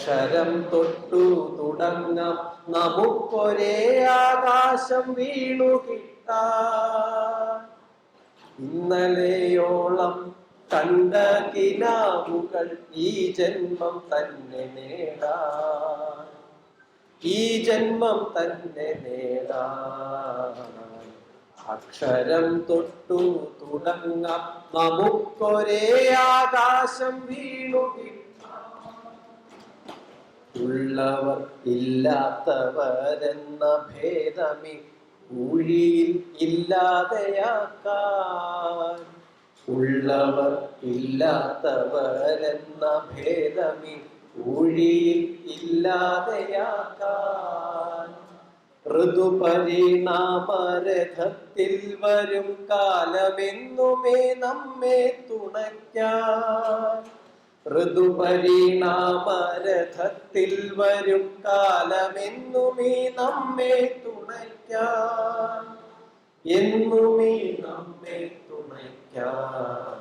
അക്ഷരം തൊട്ടു തുടങ്ങാം നമുക്കൊരേ ആകാശം വീണു കിട്ടാൻ. ഇന്നലെയോളം കണ്ട കിനാവുകൾ ഈ ജന്മം തന്നെ നേടാൻ, ഈ ജന്മം തന്നെ നേടാൻ. അക്ഷരം തൊട്ടു തുടങ്ങാം നമുക്കൊരേ ആകാശം വീണു കിട്ടാൻ. ഉള്ളവർ ഇല്ലാത്തവരെന്ന ഭേദമി ഊഴിയിൽ ഇല്ലാതെയാക്കാൻ. ഉള്ളവർ ഇല്ലാത്തവരെന്ന ഭേദമി ഊഴിയിൽ ഇല്ലാതെയാക്കാൻ. ഋതുപരിണാമരഥത്തിൽ വരും കാലമെന്നുമേ നമ്മെ തുണയ്ക്കാൻ. ഋതുപരിണാമരഥത്തിൽ വരും കാലമെന്നുമേ നമ്മെ തുണയ്ക്കാൻ, എന്നുമേ നമ്മെ തുണയ്ക്കാൻ.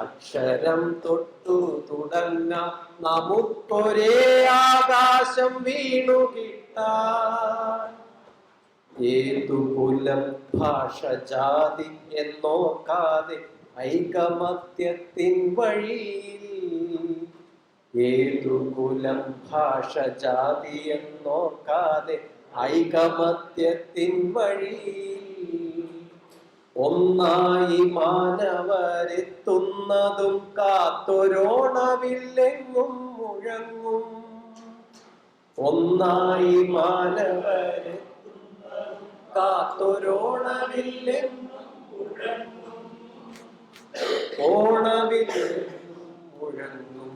അക്ഷരം തൊട്ടു തുടങ്ങാം നമുക്കൊരേ ആകാശം വീണു കിട്ടാൻ. ഏതു കുലം ഭാഷ ജാതി എന്നോക്കാതെ ഐകമത്യത്തിൻ വഴിയിൽ. ഏതു കുലം ഭാഷ ജാതി എന്നോക്കാതെ ഐകമത്യത്തിൻ വഴിയിൽ. ഒന്നായി മാനവരെത്തുന്നതും കാത്തൊരോണവില്ലെങ്ങും മുഴങ്ങും. ഒന്നായി മാനവരെത്തുന്നതും കാത്തൊരോണവില്ലെങ്ങും മുഴങ്ങും. ഓണവില്ലെങ്ങും മുഴങ്ങും.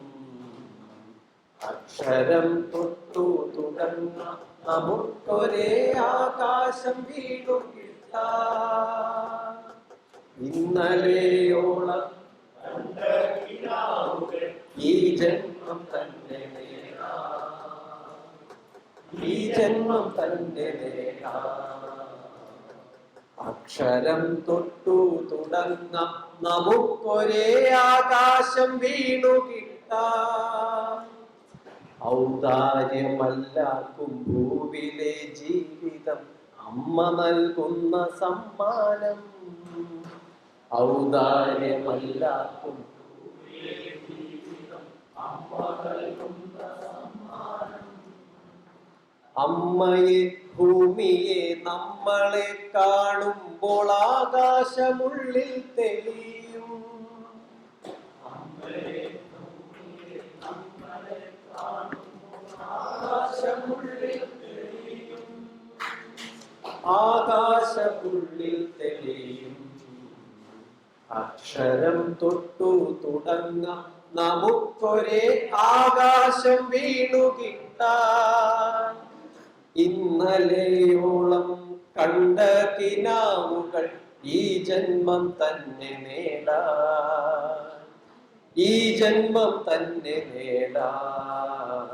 അക്ഷരം തൊട്ടു തുടങ്ങാം നമുക്കൊരേ ആകാശം വീണു കിട്ടാൻ. ഇന്നലെയോളം കണ്ട കിനാവുകൾ ഈ ജന്മം തന്നെ നേടാൻ, ഈ ജന്മം തന്നെ നേടാൻ. അക്ഷരം തൊട്ടു തുടങ്ങാം നമുക്കൊരേ ആകാശം വീണു കിട്ടാൻ. ഔദാര്യമല്ലാക്കും ഭൂവിലെ ജീവിതം അമ്മ നൽകുന്ന സമ്മാനം. ഔദാര്യമല്ലാക്കും ഭൂവിലെ ജീവിതം അമ്മ നൽകുന്ന സമ്മാനം. അമ്മയെ ഭൂമിയെ നമ്മളെ കാണുമ്പോൾ ആകാശമുള്ളിൽ തെളിയും. അമ്മയെ ഭൂമിയെ നമ്മളെ കാണുമ്പോൾ ആകാശമുള്ളിൽ തെളിയും, ആകാശമുള്ളിൽ തെളിയും. അക്ഷരം തൊട്ടു തുടങ്ങാം നമുക്കൊരേ ആകാശം വീണു കിട്ടാൻ. ഇന്നലെയോളം കണ്ട കിനാവുകൾ ഈ ജന്മം തന്നെ നേടാൻ, ഈ ജന്മം തന്നെ നേടാൻ.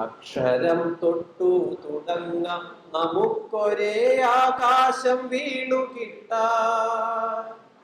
അക്ഷരം തൊട്ടു തുടങ്ങാം നമുക്കൊരേ ആകാശം വീണു കിട്ടാൻ.